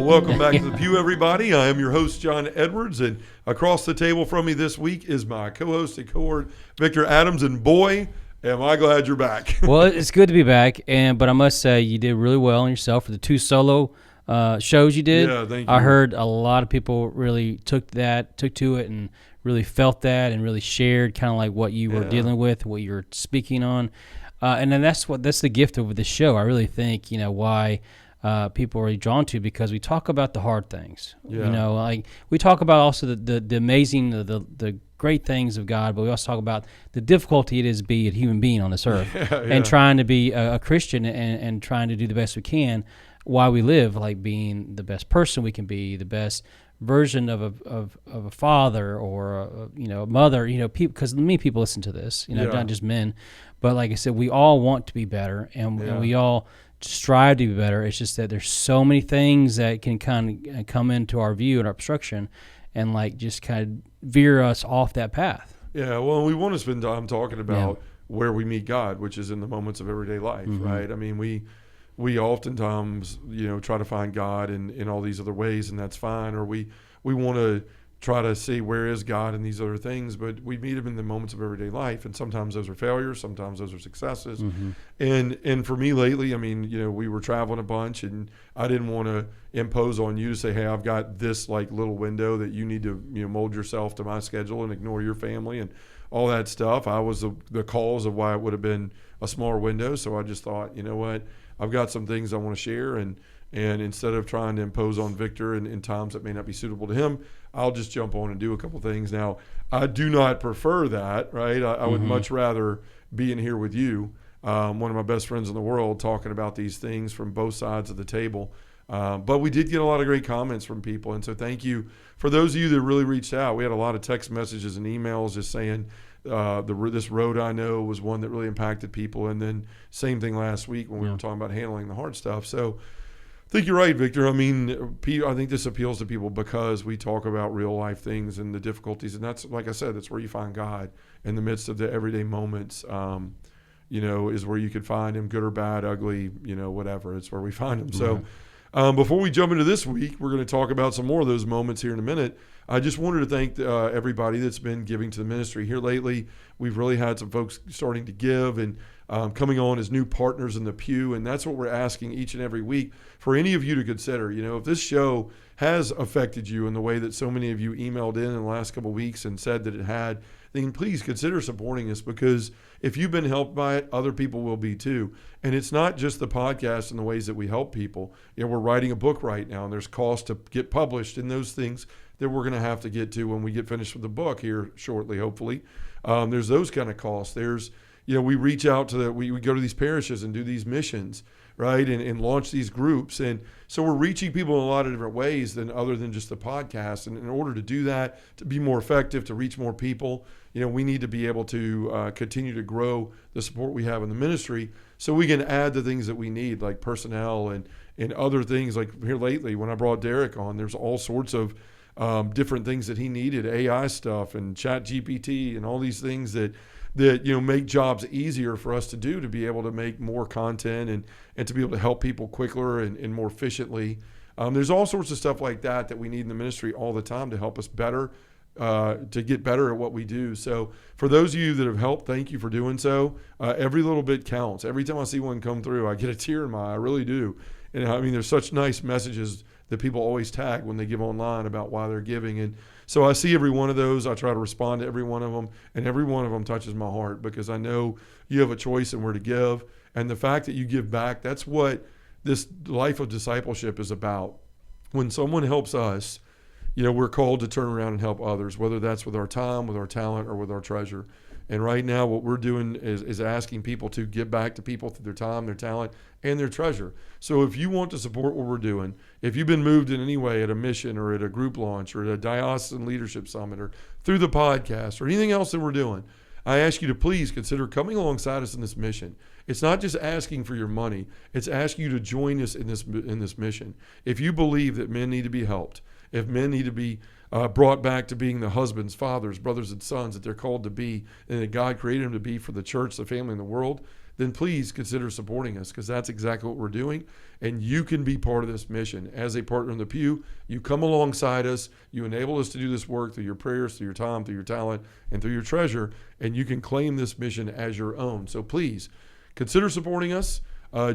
Well, welcome back to the Pew, everybody. I am your host, John Edwards, and across the table from me this week is my co-host and cohort, Victor Adams, and boy, am I glad you're back. Well, it's good to be back, but I must say you did really well on yourself for the 2 solo shows you did. Yeah, thank you. I heard a lot of people really took to it and really felt that and really shared kind of like what you were dealing with, what you were speaking on. And then that's the gift of the show. I really think, why people are really drawn to, because we talk about the hard things. Yeah. Like we talk about also the amazing, the great things of God, but we also talk about the difficulty it is to be a human being on this earth and trying to be a Christian and trying to do the best we can while we live, like being the best person we can be, the best version of a father or a mother, people, because many people listen to this, not just men, but like I said, we all want to be better and we all strive to be better. It's just that there's so many things that can kind of come into our view and our obstruction and like just kind of veer us off that path. Yeah, well, we want to spend time talking about where we meet God, which is in the moments of everyday life, right? I mean, we oftentimes, try to find God in all these other ways, and that's fine. Or we want to try to see where is God in these other things, but we meet him in the moments of everyday life, and sometimes those are failures, sometimes those are successes. And for me lately, I mean, we were traveling a bunch, and I didn't want to impose on you to say, hey, I've got this like little window that you need to mold yourself to my schedule and ignore your family and all that stuff. I was the cause of why it would have been a smaller window, so I just thought, you know what, I've got some things I want to share, and instead of trying to impose on Victor in times that may not be suitable to him, I'll just jump on and do a couple things. Now, I do not prefer that, right? I would much rather be in here with you, one of my best friends in the world, talking about these things from both sides of the table. But we did get a lot of great comments from people, and so thank you for those of you that really reached out. We had a lot of text messages and emails just saying this road I know was one that really impacted people, and then same thing last week when we were talking about handling the hard stuff. So I think you're right, Victor. I mean, I think this appeals to people because we talk about real life things and the difficulties, and that's, like I said, that's where you find God in the midst of the everyday moments. Is where you could find him, good or bad, ugly, whatever. It's where we find him. So before we jump into this week, we're going to talk about some more of those moments here in a minute. I just wanted to thank everybody that's been giving to the ministry here lately. We've really had some folks starting to give and coming on as new partners in the pew, and that's what we're asking each and every week for any of you to consider. If this show has affected you in the way that so many of you emailed in the last couple of weeks and said that it had, then please consider supporting us, because if you've been helped by it, other people will be too. And it's not just the podcast and the ways that we help people. We're writing a book right now, and there's cost to get published and those things that we're going to have to get to when we get finished with the book here shortly, hopefully. There's those kind of costs. There's, we reach out to we go to these parishes and do these missions, right, and launch these groups. And so we're reaching people in a lot of different ways other than just the podcast. And in order to do that, to be more effective, to reach more people, we need to be able to continue to grow the support we have in the ministry so we can add the things that we need, like personnel and other things. Like here lately, when I brought Derek on, there's all sorts of different things that he needed, AI stuff and chat GPT and all these things that make jobs easier for us to do, to be able to make more content and to be able to help people quicker and more efficiently. There's all sorts of stuff like that we need in the ministry all the time to help us better, to get better at what we do. So for those of you that have helped, thank you for doing so. Every little bit counts. Every time I see one come through, I get a tear in my eye. I really do. And I mean, there's such nice messages that people always tag when they give online about why they're giving. And so I see every one of those. I try to respond to every one of them, and every one of them touches my heart, because I know you have a choice in where to give. And the fact that you give back, that's what this life of discipleship is about. When someone helps us, we're called to turn around and help others, whether that's with our time, with our talent, or with our treasure. And right now what we're doing is asking people to give back to people through their time, their talent, and their treasure. So if you want to support what we're doing, if you've been moved in any way at a mission or at a group launch or at a diocesan leadership summit or through the podcast or anything else that we're doing, I ask you to please consider coming alongside us in this mission. It's not just asking for your money. It's asking you to join us in this mission. If you believe that men need to be helped, if men need to be brought back to being the husbands, fathers, brothers, and sons that they're called to be, and that God created them to be for the church, the family, and the world, then please consider supporting us, because that's exactly what we're doing. And you can be part of this mission. As a partner in the pew, you come alongside us, you enable us to do this work through your prayers, through your time, through your talent, and through your treasure, and you can claim this mission as your own. So please consider supporting us,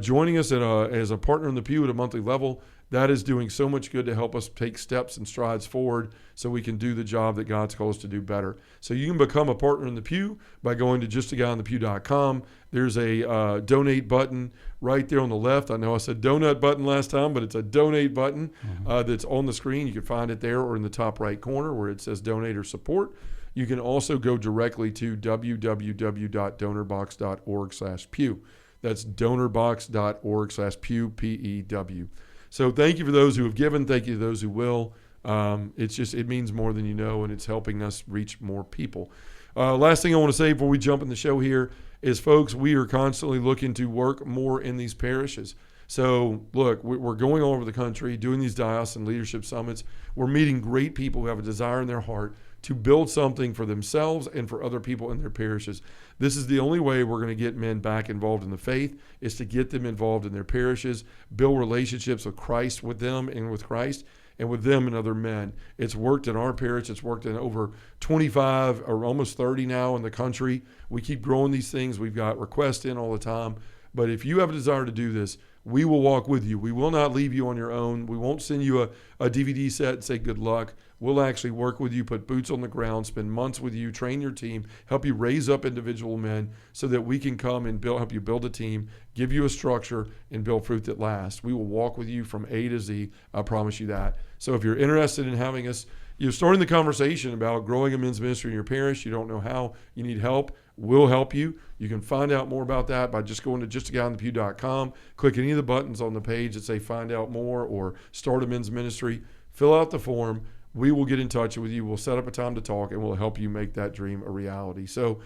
joining us as a partner in the pew at a monthly level. That is doing so much good to help us take steps and strides forward so we can do the job that God's called us to do better. So you can become a partner in the pew by going to justaguyonthepew.com. There's a donate button right there on the left. I know I said donut button last time, but it's a donate button that's on the screen. You can find it there or in the top right corner where it says donate or support. You can also go directly to www.donorbox.org/pew. That's donorbox.org/pew, P-E-W. So thank you for those who have given. Thank you to those who will. It means more than you know, and it's helping us reach more people. Last thing I want to say before we jump in the show here is, folks, we are constantly looking to work more in these parishes. So, look, we're going all over the country doing these diocesan leadership summits. We're meeting great people who have a desire in their heart to build something for themselves and for other people in their parishes. This is the only way we're going to get men back involved in the faith, is to get them involved in their parishes, build relationships with Christ, with them and with Christ, and with them and other men. It's worked in our parish. It's worked in over 25 or almost 30 now in the country. We keep growing these things. We've got requests in all the time. But if you have a desire to do this, we will walk with you. We will not leave you on your own. We won't send you a DVD set and say good luck. We'll actually work with you, put boots on the ground, spend months with you, train your team, help you raise up individual men so that we can come and help you build a team, give you a structure, and build fruit that lasts. We will walk with you from A to Z. I promise you that. So if you're interested in having us, starting the conversation about growing a men's ministry in your parish, you don't know how, you need help, we'll help you. You can find out more about that by just going to justaguyonthepew.com, click any of the buttons on the page that say find out more or start a men's ministry, fill out the form. We will get in touch with you. We'll set up a time to talk, and we'll help you make that dream a reality. So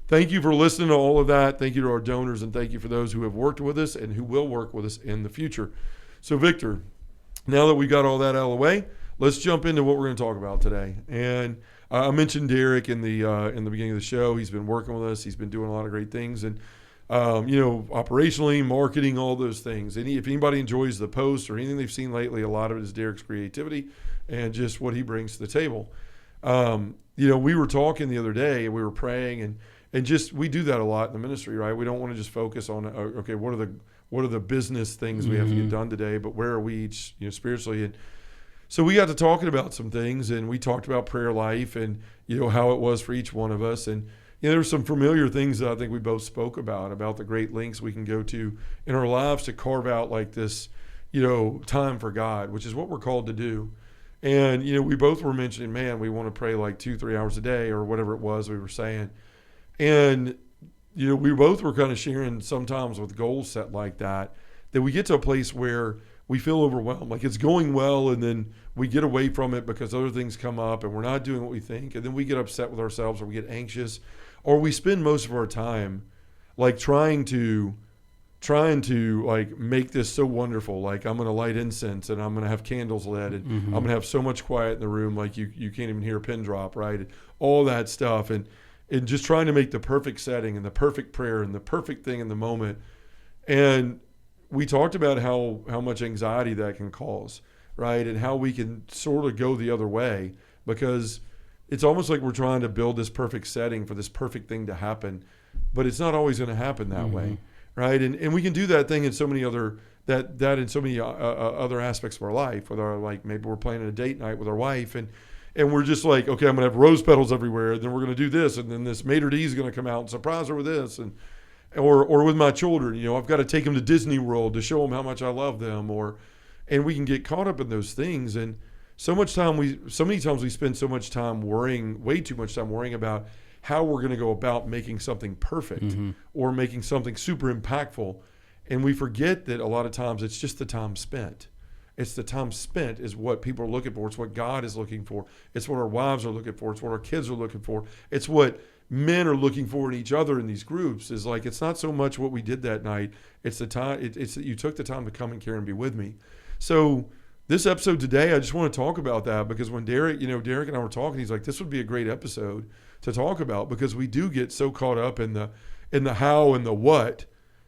thank you for listening to all of that. Thank you to our donors, and thank you for those who have worked with us and who will work with us in the future. So, Victor, now that we got all that out of the way, let's jump into what we're going to talk about today. And I mentioned Derek in the beginning of the show. He's been working with us. He's been doing a lot of great things, and operationally, marketing, all those things. And if anybody enjoys the posts or anything they've seen lately, a lot of it is Derek's creativity and just what he brings to the table. We were talking the other day, and we were praying, and just we do that a lot in the ministry, right? We don't want to just focus on what are the business things we have to get done today, but where are we each spiritually? And so we got to talking about some things, and we talked about prayer life and how it was for each one of us, and there were some familiar things that I think we both spoke about the great lengths we can go to in our lives to carve out like this time for God, which is what we're called to do. And we both were mentioning, man, we want to pray like 2-3 hours a day or whatever it was we were saying. And we both were kind of sharing sometimes with goals set like that we get to a place where we feel overwhelmed, like it's going well, and then we get away from it because other things come up and we're not doing what we think, and then we get upset with ourselves, or we get anxious, or we spend most of our time like trying to like make this so wonderful. Like, I'm going to light incense, and I'm going to have candles lit, and I'm going to have so much quiet in the room, like you can't even hear a pin drop, right? And all that stuff, and just trying to make the perfect setting and the perfect prayer and the perfect thing in the moment. And we talked about how much anxiety that can cause, right? And how we can sort of go the other way, because it's almost like we're trying to build this perfect setting for this perfect thing to happen, but it's not always going to happen that way, right? And we can do that thing in so many other in so many other aspects of our life. With our, like, maybe we're planning a date night with our wife, and we're just like, okay, I'm going to have rose petals everywhere, and then we're going to do this, and then this maitre d' is going to come out and surprise her with this, or with my children, I've got to take them to Disney World to show them how much I love them, and we can get caught up in those things. And so many times we spend so much time way too much time worrying about how we're going to go about making something perfect or making something super impactful. And we forget that a lot of times it's just the time spent. It's the time spent is what people are looking for. It's what God is looking for. It's what our wives are looking for. It's what our kids are looking for. It's what men are looking for in each other in these groups. Is like, it's not so much what we did that night. It's the time. It's that you took the time to come and care and be with me. So this episode today, I just want to talk about that because when Derek and I were talking, he's like, this would be a great episode to talk about because we do get so caught up in the how and the what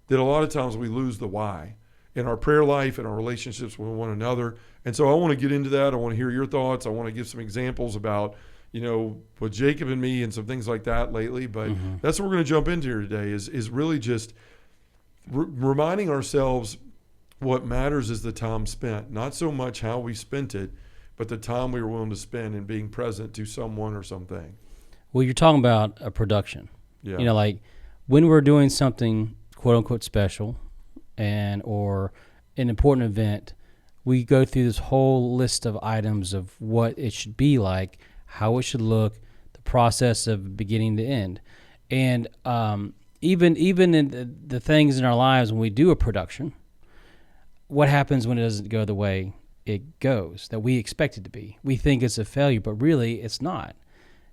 that a lot of times we lose the why in our prayer life and our relationships with one another. And so I want to get into that. I want to hear your thoughts. I want to give some examples about, with Jacob and me and some things like that lately. But that's what we're going to jump into here today is really just reminding ourselves what matters is the time spent, not so much how we spent it, but the time we were willing to spend in being present to someone or something. Well, you're talking about a production. Yeah. Like when we're doing something quote unquote special or an important event, we go through this whole list of items of what it should be like, how it should look, the process of beginning to end. And even in the things in our lives when we do a production, what happens when it doesn't go the way it goes, that we expect it to be? We think it's a failure, but really it's not.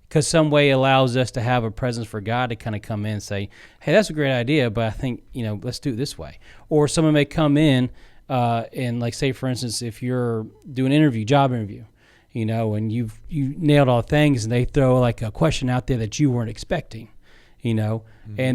Because some way allows us to have a presence for God to kind of come in and say, hey, that's a great idea, but I think, let's do it this way. Or someone may come in and like say, for instance, if you're doing an job interview, and you nailed all things and they throw like a question out there that you weren't expecting, and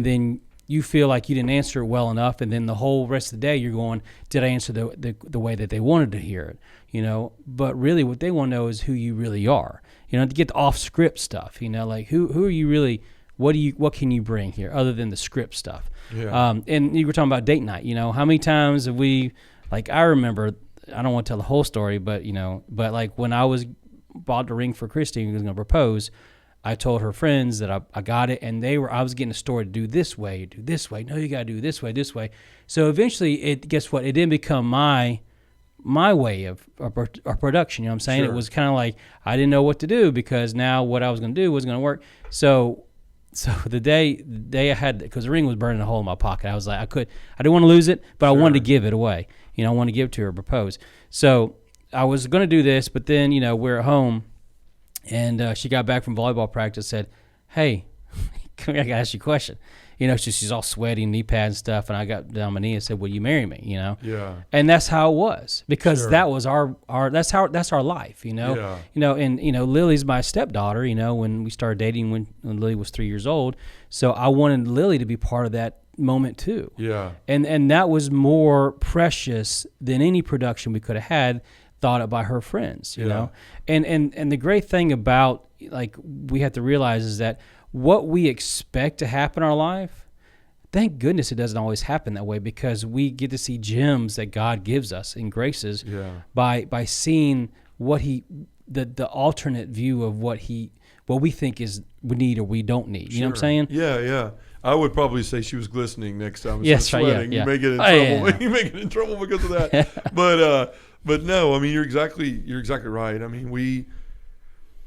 then you feel like you didn't answer it well enough, and then the whole rest of the day you're going, did I answer the way that they wanted to hear it? But really what they want to know is who you really are. To get the off script stuff, like who are you really? What can you bring here other than the script stuff? Yeah. And you were talking about date night. How many times have we? Like I remember, I don't want to tell the whole story, but like when I was bought the ring for Christy who was going to propose, I told her friends that I got it, and I was getting a story to do this way. No, you got to do this way. So eventually, guess what? It didn't become my way of production. You know what I'm saying? Sure. It was kind of like I didn't know what to do because now what I was going to do wasn't going to work. So the day I had, because the ring was burning a hole in my pocket, I was like, I didn't want to lose it, but Sure. I wanted to give it away. I wanted to give it to her, propose. So I was going to do this, but then, we're at home, and she got back from volleyball practice, said, hey, come here, I got to ask you a question. She's all sweaty, knee pads and stuff, and I got down on my knee and said, will you marry me, Yeah. And that's how it was, because Sure. that was that's our life, Yeah. And Lily's my stepdaughter, when we started dating when Lily was 3 years old. So I wanted Lily to be part of that moment too. Yeah. And that was more precious than any production we could have had thought of by her friends, you know? And the great thing about, like, we have to realize is that what we expect to happen in our life, thank goodness it doesn't always happen that way, because we get to see gems that God gives us and graces by seeing what the alternate view of what we think we need or we don't need. You know what I'm saying? Yeah, yeah. I would probably say she was glistening next time. Yes, right. Sweating. Yeah. You may get in trouble. Yeah. You may get in trouble because of that. But no, I mean, you're exactly right. I mean,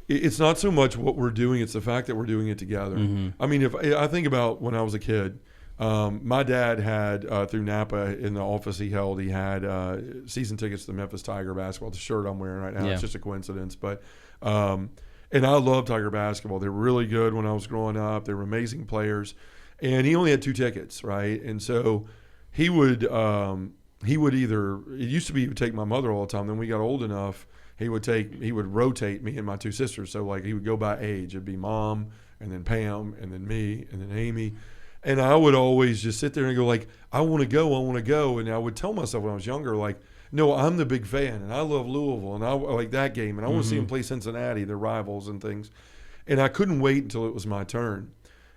it's not so much what we're doing; it's the fact that we're doing it together. Mm-hmm. I mean, if I think about when I was a kid, my dad had through Napa in the office he held, he had season tickets to the Memphis Tiger basketball. The shirt I'm wearing right now, it's just a coincidence, but. And I love Tiger basketball. They were really good when I was growing up. They were amazing players. And he only had 2 tickets, right? And so he would either, it used to be he would take my mother all the time. Then we got old enough, he would rotate me and my 2 sisters. So like he would go by age. It'd be Mom and then Pam and then me and then Amy. And I would always just sit there and go like, I want to go. And I would tell myself when I was younger, like, no, I'm the big fan, and I love Louisville, and I like that game, and I want to see them play Cincinnati, their rivals and things. And I couldn't wait until it was my turn.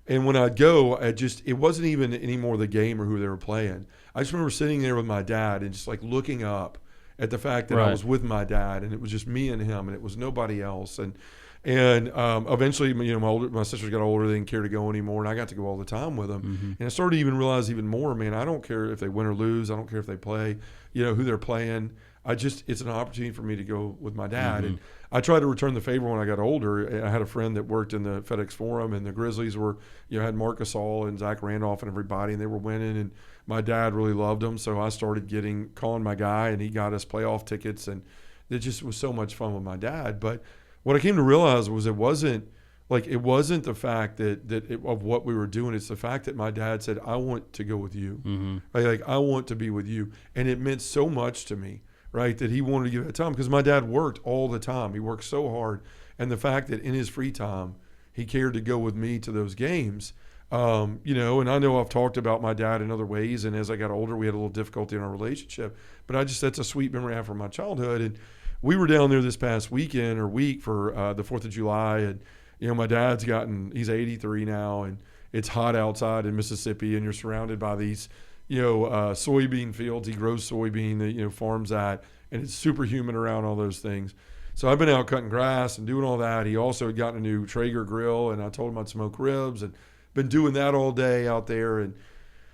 And when I'd go, it wasn't even anymore the game or who they were playing. I just remember sitting there with my dad and just like looking up at the fact that I was with my dad, and it was just me and him, and it was nobody else. And eventually, my sisters got older; they didn't care to go anymore, and I got to go all the time with them. And I started to even realize even more, man, I don't care if they win or lose. I don't care if they play, who they're playing. It's an opportunity for me to go with my dad. And I tried to return the favor when I got older. I had a friend that worked in the FedEx Forum, and the Grizzlies were, had Marc Gasol and Zach Randolph and everybody, and they were winning. And my dad really loved them, so I started calling my guy, and he got us playoff tickets, and it just was so much fun with my dad. But what I came to realize was it wasn't the fact of what we were doing. It's the fact that my dad said, I want to go with you. Like I want to be with you. And it meant so much to me right, that he wanted to give that time, because my dad worked all the time. He worked so hard. And the fact that in his free time, he cared to go with me to those games, you know, and I know I've talked about my dad in other ways. And as I got older, we had a little difficulty in our relationship, but that's a sweet memory I have from my childhood. And we were down there this past week for the 4th of July. And, you know, my dad's he's 83 now, and it's hot outside in Mississippi, and you're surrounded by these, you know, soybean fields. He grows soybean, you know, farms that, and it's super humid around all those things. So I've been out cutting grass and doing all that. He also had gotten a new Traeger grill, and I told him I'd smoke ribs, and been doing that all day out there. And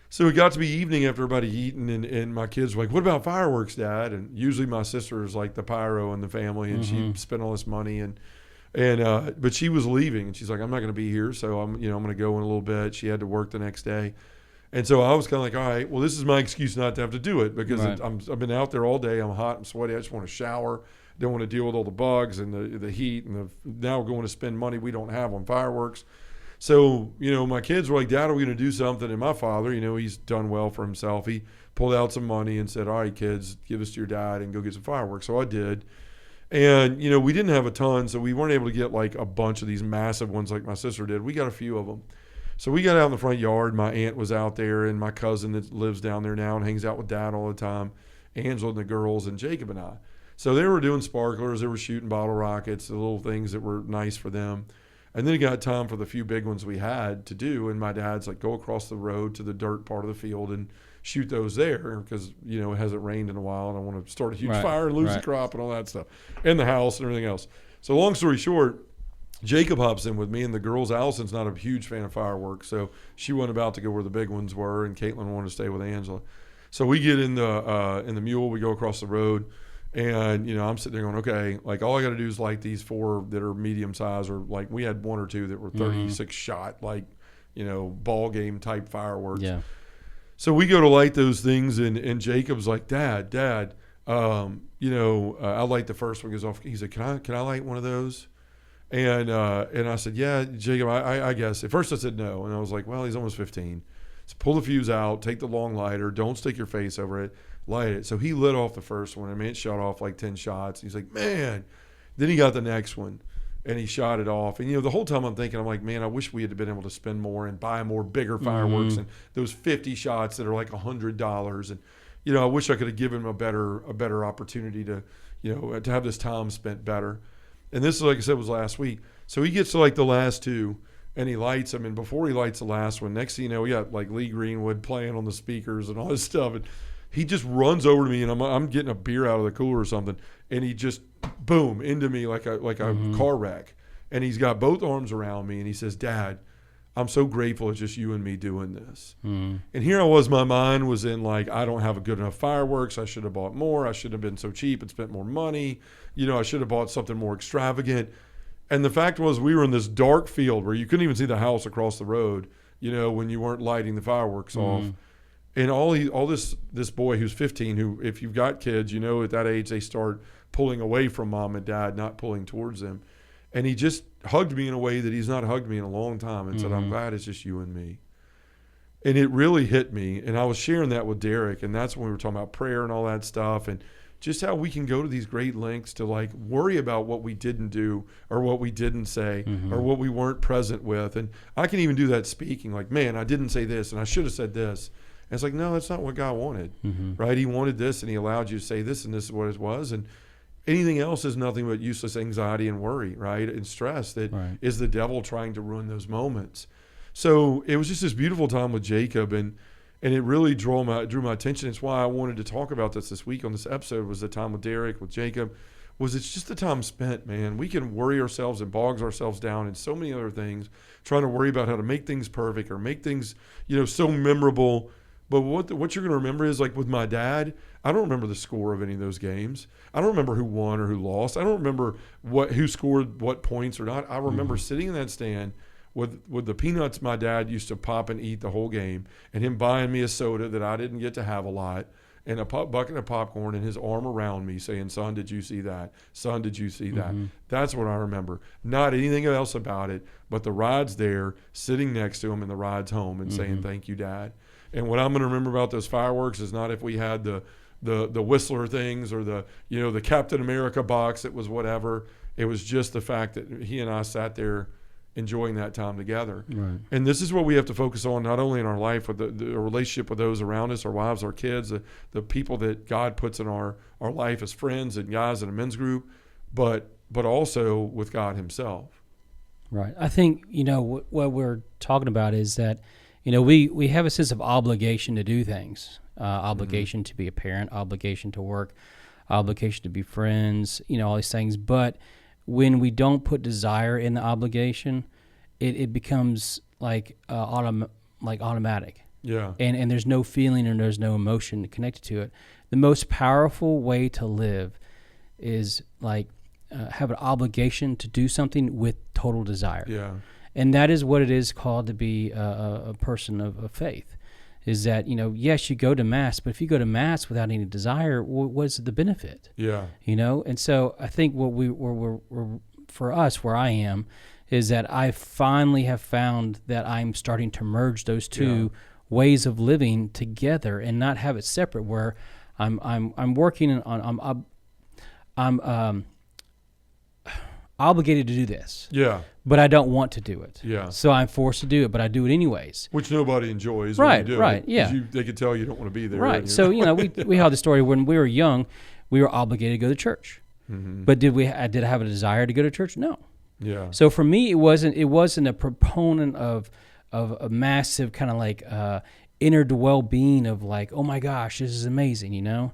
so it got to be evening after everybody eaten, and my kids were like, "What about fireworks, Dad?" And usually my sister is like the pyro in the family, and she spent all this money, but she was leaving, and she's like, "I'm not going to be here, so I'm going to go in a little bit." She had to work the next day. And so I was kind of like, all right, well, this is my excuse not to have to do it, because I've been out there all day. I'm hot, I'm sweaty. I just want to shower. Don't want to deal with all the bugs and the heat, and now we're going to spend money we don't have on fireworks. So, you know, my kids were like, "Dad, are we going to do something?" And my father, you know, he's done well for himself. He pulled out some money and said, "All right, kids, give this to your dad and go get some fireworks." So I did. And, you know, we didn't have a ton, so we weren't able to get like a bunch of these massive ones like my sister did. We got a few of them. So we got out in the front yard. My aunt was out there, and my cousin that lives down there now and hangs out with Dad all the time, Angela and the girls, and Jacob and I. So they were doing sparklers. They were shooting bottle rockets, the little things that were nice for them. And then it got time for the few big ones we had to do. And my dad's like, "Go across the road to the dirt part of the field and shoot those there, because, you know, it hasn't rained in a while, and I want to start a huge fire and lose the crop and all that stuff, and the house and everything else." So long story short, Jacob hops in with me, and the girls. Allison's not a huge fan of fireworks, so she wasn't about to go where the big ones were, and Caitlin wanted to stay with Angela. So we get in the mule. We go across the road. And, you know, I'm sitting there going, okay, like all I got to do is light these 4 that are medium size, or like we had 1 or 2 that were 36 shot, like, you know, ball game type fireworks. Yeah. So we go to light those things, and Jacob's like, Dad, you know, I'll light the first one goes off. He said, can I light one of those? And I said, yeah, Jacob, I guess. At first I said no. And I was like, well, he's almost 15. So pull the fuse out, take the long lighter, don't stick your face over it. Light it. So he lit off the first one. I mean, it shot off like 10 shots. He's like, man. Then he got the next one, and he shot it off. And, you know, the whole time I'm thinking, I'm like, man, I wish we had been able to spend more and buy more bigger fireworks and those 50 shots that are like $100. And, you know, I wish I could have given him a better opportunity to, you know, to have this time spent better. And this, like I said, was last week. So he gets to like the last 2, and he lights them. And before he lights the last one, next thing you know, we got like Lee Greenwood playing on the speakers and all this stuff. And he just runs over to me, and I'm getting a beer out of the cooler or something, and he just boom into me like a car wreck. And he's got both arms around me, and he says, "Dad, I'm so grateful it's just you and me doing this." And here I was, my mind was in like, I don't have a good enough fireworks. I should have bought more. I should have been so cheap and spent more money. You know, I should have bought something more extravagant. And the fact was, we were in this dark field where you couldn't even see the house across the road, you know, when you weren't lighting the fireworks off. And all this boy who's 15, who, if you've got kids, you know, at that age they start pulling away from mom and dad, not pulling towards them. And he just hugged me in a way that he's not hugged me in a long time, and said, "I'm glad it's just you and me." And it really hit me. And I was sharing that with Derek, and that's when we were talking about prayer and all that stuff, and just how we can go to these great lengths to like worry about what we didn't do, or what we didn't say, or what we weren't present with. And I can even do that speaking, like, man, I didn't say this, and I should have said this. And it's like, no, that's not what God wanted, right? He wanted this, and he allowed you to say this, and this is what it was. And anything else is nothing but useless anxiety and worry, right? And stress that is the devil trying to ruin those moments. So it was just this beautiful time with Jacob, and it really drew my attention. It's why I wanted to talk about this week on this episode, was the time with Derek, with Jacob, was it's just the time spent, man. We can worry ourselves and bog ourselves down in so many other things, trying to worry about how to make things perfect or make things, you know, so memorable. But what you're going to remember is, like with my dad, I don't remember the score of any of those games. I don't remember who won or who lost. I don't remember who scored what points or not. I remember sitting in that stand with the peanuts my dad used to pop and eat the whole game, and him buying me a soda that I didn't get to have a lot, and a bucket of popcorn, and his arm around me saying, "Son, did you see that? Son, did you see that?" That's what I remember. Not anything else about it, but the rides there, sitting next to him, and the rides home, and saying, "Thank you, Dad." And what I'm going to remember about those fireworks is not if we had the Whistler things or the Captain America box. It was whatever. It was just the fact that he and I sat there enjoying that time together. Right. And this is what we have to focus on, not only in our life, with the relationship with those around us, our wives, our kids, the people that God puts in our life as friends and guys in a men's group, but also with God himself. Right. I think, what we're talking about is that, we have a sense of obligation to do things, obligation to be a parent, obligation to work, obligation to be friends, all these things. But when we don't put desire in the obligation, it becomes like automatic. Yeah. And there's no feeling and there's no emotion connected to it. The most powerful way to live is have an obligation to do something with total desire. Yeah. And that is what it is called to be a person of faith. Is that, yes, you go to Mass, but if you go to Mass without any desire, what's the benefit? Yeah. And so I think what we're for us, where I am, is that I finally have found that I'm starting to merge those two ways of living together and not have it separate, where I'm working on, I'm obligated to do this. Yeah. But I don't want to do it. Yeah. So I'm forced to do it, but I do it anyways. Which nobody enjoys. Right, when you do right, it, yeah. They can tell you don't want to be there. Right. So, we had the story when we were young, we were obligated to go to church. Mm-hmm. But did I have a desire to go to church? No. Yeah. So for me, it wasn't a proponent of a massive kind of inner well-being of oh my gosh, this is amazing, Yeah.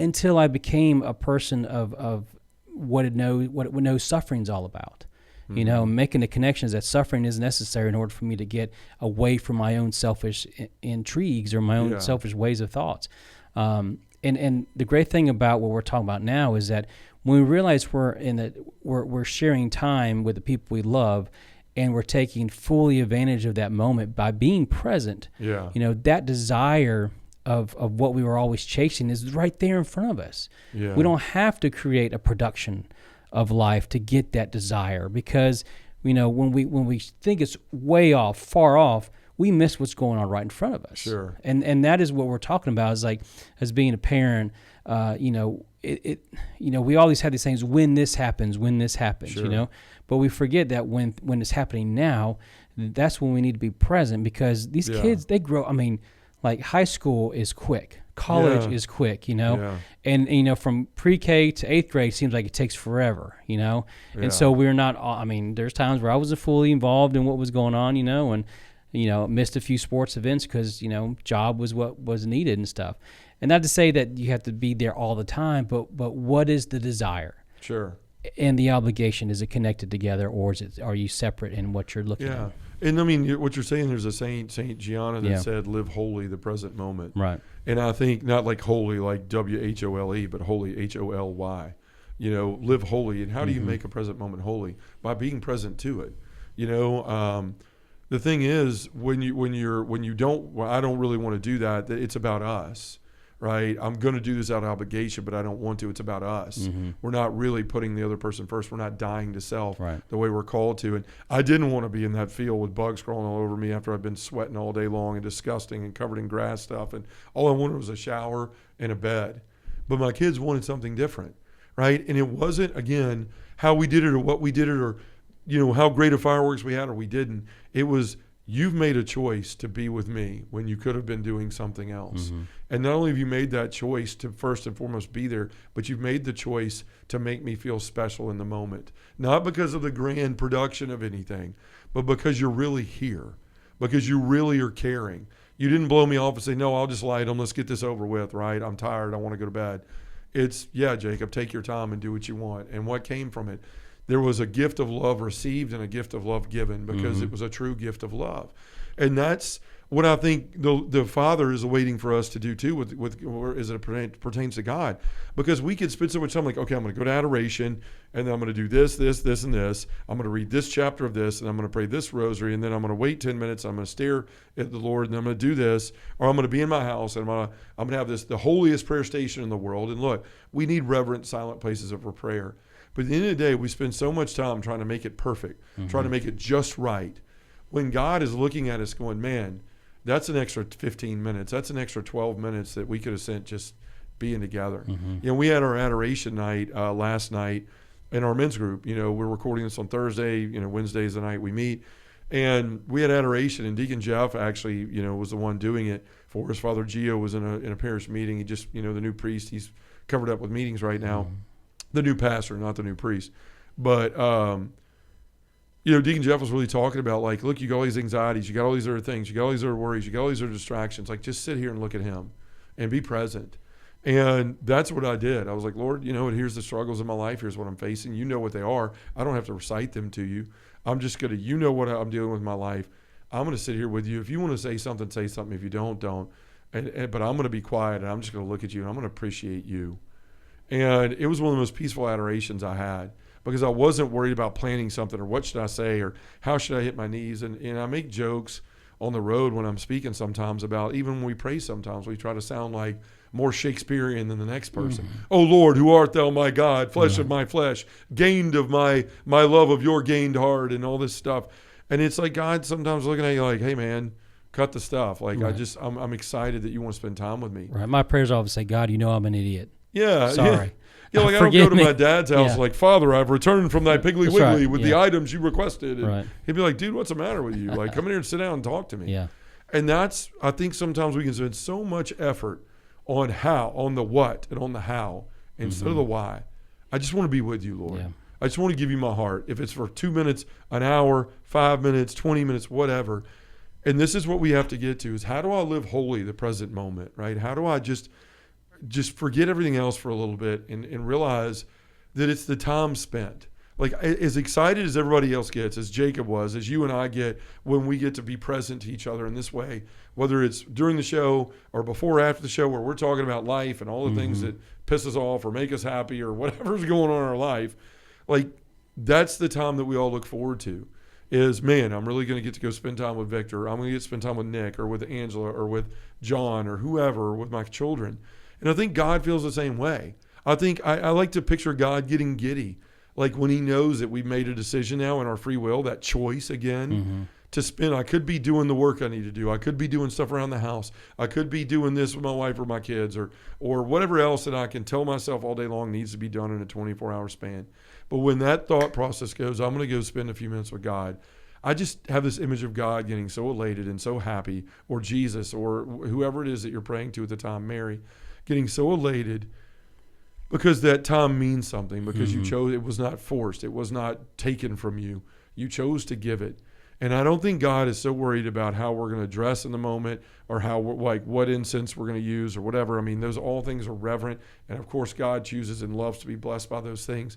Until I became a person of what it knows suffering's all about. Mm-hmm. Making the connections that suffering is necessary in order for me to get away from my own selfish intrigues or my own selfish ways of thoughts. And the great thing about what we're talking about now is that when we realize we're sharing time with the people we love, and we're taking fully advantage of that moment by being present. Yeah. That desire of what we were always chasing is right there in front of us. Yeah. We don't have to create a production of life to get that desire, because when we think it's way off, far off, we miss what's going on right in front of us. Sure. And that is what we're talking about, is as being a parent, we always have these things, when this happens, sure. But we forget that when it's happening now, that's when we need to be present, because these kids, they grow. High school is quick. College is quick, and from pre-K to 8th grade seems like it takes forever, and so we're not. There's times where I wasn't fully involved in what was going on, and missed a few sports events because job was what was needed and stuff. And not to say that you have to be there all the time, but what is the desire? Sure. And the obligation, is it connected together, or are you separate in what you're looking at? Yeah. And what you're saying, there's a Saint Gianna that said, live holy the present moment. Right. And I think not like holy, like WHOLE, but holy, HOLY. Live holy. And how do you make a present moment holy? By being present to it. The thing is, when you don't, well, I don't really want to do that. It's about us. Right, I'm going to do this out of obligation, but I don't want to. It's about us. Mm-hmm. We're not really putting the other person first. We're not dying to self the way we're called to. And I didn't want to be in that field with bugs crawling all over me after I've been sweating all day long and disgusting and covered in grass stuff. And all I wanted was a shower and a bed. But my kids wanted something different, right? And it wasn't, again, how we did it or what we did it or, how great of fireworks we had or we didn't. It was, you've made a choice to be with me when you could have been doing something else. Mm-hmm. And not only have you made that choice to first and foremost be there, but you've made the choice to make me feel special in the moment. Not because of the grand production of anything, but because you're really here, because you really are caring. You didn't blow me off and say, no, I'll just lie down. Let's get this over with, right? I'm tired. I want to go to bed. It's, yeah, Jacob, take your time and do what you want. And what came from it? There was a gift of love received and a gift of love given, because it was a true gift of love. And that's what I think the Father is waiting for us to do too with as it pertains to God. Because we could spend so much time like, okay, I'm going to go to adoration, and then I'm going to do this, and this. I'm going to read this chapter of this, and I'm going to pray this rosary, and then I'm going to wait 10 minutes. I'm going to stare at the Lord, and I'm going to do this, or I'm going to be in my house, and I'm going to have the holiest prayer station in the world. And look, we need reverent, silent places of prayer. But at the end of the day, we spend so much time trying to make it perfect, trying to make it just right, when God is looking at us going, man, that's an extra 15 minutes. That's an extra 12 minutes that we could have spent just being together. We had our adoration night last night in our men's group. We're recording this on Thursday. Wednesday's the night we meet. And we had adoration, and Deacon Jeff actually, was the one doing it for us. Father Gio was in a parish meeting. He just, the new priest, he's covered up with meetings right now. The new pastor, not the new priest. But, Deacon Jeff was really talking about, like, look, you got all these anxieties, you got all these other things, you got all these other worries, you got all these other distractions. Like, just sit here and look at him and be present. And that's what I did. I was like, Lord, here's the struggles of my life. Here's what I'm facing. You know what they are. I don't have to recite them to you. I'm just going to, what I'm dealing with in my life. I'm going to sit here with you. If you want to say something, say something. If you don't. But I'm going to be quiet, and I'm just going to look at you, and I'm going to appreciate you. And it was one of the most peaceful adorations I had, because I wasn't worried about planning something or what should I say or how should I hit my knees. And I make jokes on the road when I'm speaking sometimes about, even when we pray sometimes, we try to sound like more Shakespearean than the next person. Oh Lord, who art thou, my God, flesh of my flesh, gained of my love of your gained heart, and all this stuff. And it's like God sometimes looking at you like, hey man, cut the stuff. Like I'm excited that you want to spend time with me. Right. My prayers always say, God, I'm an idiot. Yeah. Sorry. Yeah, like I don't go to my dad's house like, Father, I've returned from thy Piggly Wiggly with the items you requested. And he'd be like, dude, what's the matter with you? Like, come in here and sit down and talk to me. Yeah. And I think sometimes we can spend so much effort on the what and on the how instead of the why. I just want to be with you, Lord. Yeah. I just want to give you my heart. If it's for 2 minutes, an hour, 5 minutes, 20 minutes, whatever. And this is what we have to get to, is how do I live holy the present moment, right? How do I just forget everything else for a little bit and realize that it's the time spent. Like, as excited as everybody else gets, as Jacob was, as you and I get when we get to be present to each other in this way, whether it's during the show or before or after the show, where we're talking about life and all the things that piss us off or make us happy or whatever's going on in our life, like, that's the time that we all look forward to. Is, man, I'm really going to get to go spend time with Victor. I'm going to get to spend time with Nick or with Angela or with John or whoever, or with my children. And I think God feels the same way. I think I like to picture God getting giddy. Like when he knows that we've made a decision now in our free will, that choice again to spend. I could be doing the work I need to do. I could be doing stuff around the house. I could be doing this with my wife or my kids or whatever else that I can tell myself all day long needs to be done in a 24-hour span. But when that thought process goes, I'm going to go spend a few minutes with God, I just have this image of God getting so elated and so happy, or Jesus or whoever it is that you're praying to at the time, Mary, getting so elated because that time means something, because you chose. It was not forced. It was not taken from you. You chose to give it. And I don't think God is so worried about how we're going to dress in the moment or how what incense we're going to use or whatever. I mean, those all things are reverent. And of course, God chooses and loves to be blessed by those things.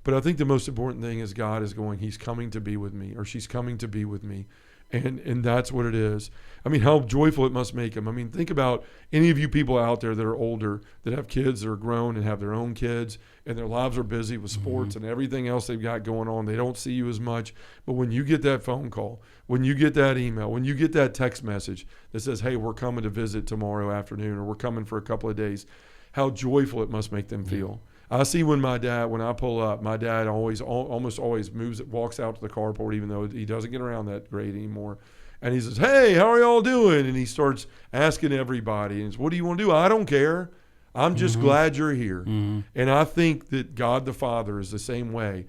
But I think the most important thing is God is going, he's coming to be with me, or she's coming to be with me. And that's what it is. I mean, how joyful it must make him. I mean, think about any of you people out there that are older, that have kids that are grown and have their own kids, and their lives are busy with sports and everything else they've got going on. They don't see you as much. But when you get that phone call, when you get that email, when you get that text message that says, hey, we're coming to visit tomorrow afternoon, or we're coming for a couple of days, how joyful it must make them feel. I see when I pull up, my dad almost always walks out to the carport, even though he doesn't get around that great anymore. And he says, hey, how are y'all doing? And he starts asking everybody, and what do you want to do? I don't care. I'm just glad you're here. And I think that God the Father is the same way.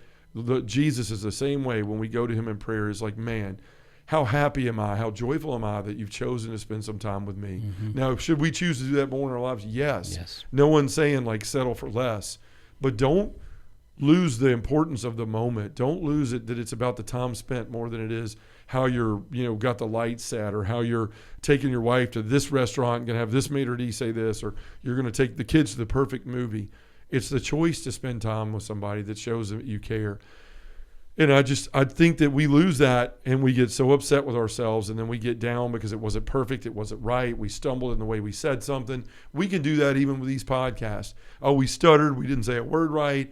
Jesus is the same way when we go to him in prayer. Is like, man, how happy am I? How joyful am I that you've chosen to spend some time with me? Now, should we choose to do that more in our lives? Yes. No one's saying like settle for less. But don't lose the importance of the moment. Don't lose it that it's about the time spent more than it is how you're, got the lights set, or how you're taking your wife to this restaurant and going to have this maitre d' say this, or you're going to take the kids to the perfect movie. It's the choice to spend time with somebody that shows that you care. And I think that we lose that, and we get so upset with ourselves, and then we get down because it wasn't perfect, it wasn't right, we stumbled in the way we said something. We can do that even with these podcasts. Oh, we stuttered, we didn't say a word right.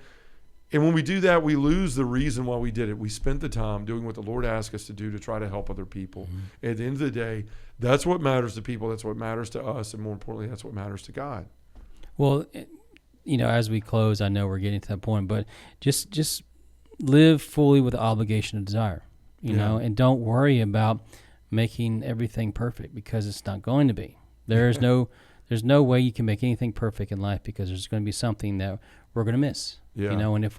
And when we do that, we lose the reason why we did it. We spent the time doing what the Lord asked us to do to try to help other people. At the end of the day, that's what matters to people, that's what matters to us, and more importantly, that's what matters to God. Well, as we close, I know we're getting to that point, but just live fully with the obligation of desire, you know, and don't worry about making everything perfect, because it's not going to be. There's no way you can make anything perfect in life, because there's going to be something that we're going to miss. Yeah. You know, and if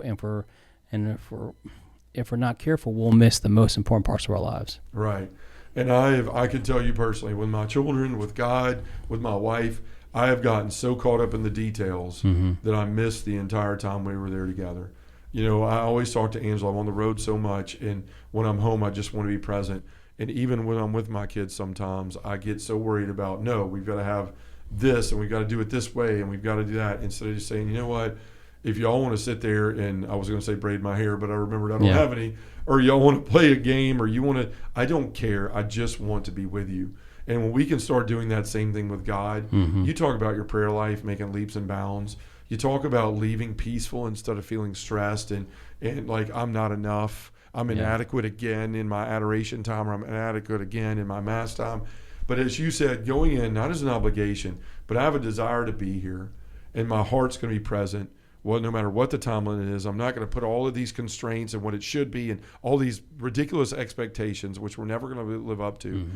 we're not careful, we'll miss the most important parts of our lives. Right. And I can tell you personally, with my children, with God, with my wife, I have gotten so caught up in the details that I missed the entire time we were there together. You know, I always talk to Angela. I'm on the road so much, and when I'm home, I just want to be present. And even when I'm with my kids, sometimes I get so worried about, no, we've got to have this, and we've got to do it this way, and we've got to do that, instead of just saying, you know what, if y'all want to sit there and, I was going to say braid my hair, but I remembered I don't have any, or y'all want to play a game, or you want to, I don't care. I just want to be with you. And when we can start doing that same thing with God, you talk about your prayer life, making leaps and bounds. You talk about leaving peaceful instead of feeling stressed and like I'm not enough. I'm inadequate again in my adoration time, or I'm inadequate again in my mass time. But as you said, going in not as an obligation, but I have a desire to be here, and my heart's going to be present. Well, no matter what the time limit is, I'm not going to put all of these constraints and what it should be and all these ridiculous expectations, which we're never going to live up to.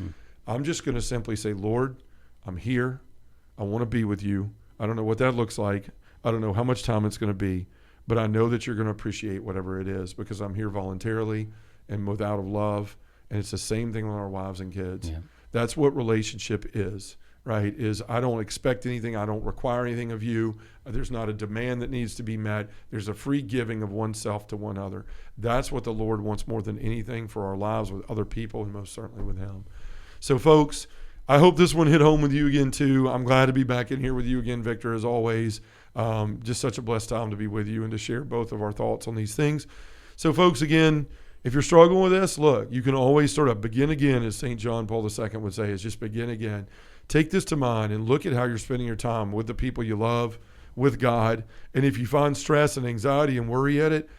I'm just going to simply say, Lord, I'm here. I want to be with you. I don't know what that looks like. I don't know how much time it's going to be, but I know that you're going to appreciate whatever it is, because I'm here voluntarily and without of love. And it's the same thing with our wives and kids. Yeah. That's what relationship is, right? Is I don't expect anything. I don't require anything of you. There's not a demand that needs to be met. There's a free giving of oneself to one other. That's what the Lord wants more than anything for our lives with other people, and most certainly with him. So, folks, I hope this one hit home with you again, too. I'm glad to be back in here with you again, Victor, as always. Just such a blessed time to be with you and to share both of our thoughts on these things. So, folks, again, if you're struggling with this, look, you can always sort of begin again, as St. John Paul II would say, is just begin again. Take this to mind and look at how you're spending your time with the people you love, with God. And if you find stress and anxiety and worry at it,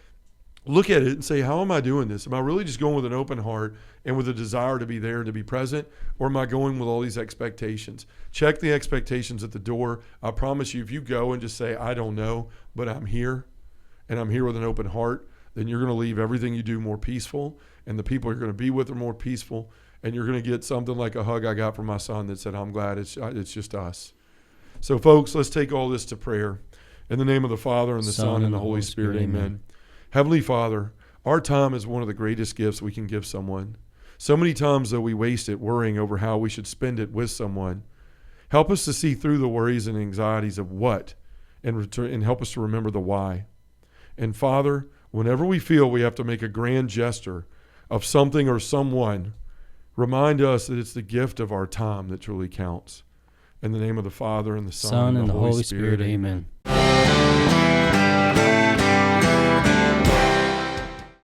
look at it and say, how am I doing this? Am I really just going with an open heart and with a desire to be there and to be present? Or am I going with all these expectations? Check the expectations at the door. I promise you, if you go and just say, I don't know, but I'm here, and I'm here with an open heart, then you're going to leave everything you do more peaceful, and the people you're going to be with are more peaceful, and you're going to get something like a hug I got from my son that said, I'm glad it's just us. So, folks, let's take all this to prayer. In the name of the Father, and the Son, and the Holy Spirit, amen. Heavenly Father, our time is one of the greatest gifts we can give someone. So many times, though, we waste it worrying over how we should spend it with someone. Help us to see through the worries and anxieties of what, and help us to remember the why. And Father, whenever we feel we have to make a grand gesture of something or someone, remind us that it's the gift of our time that truly counts. In the name of the Father, and the Son, and the Holy Spirit, amen.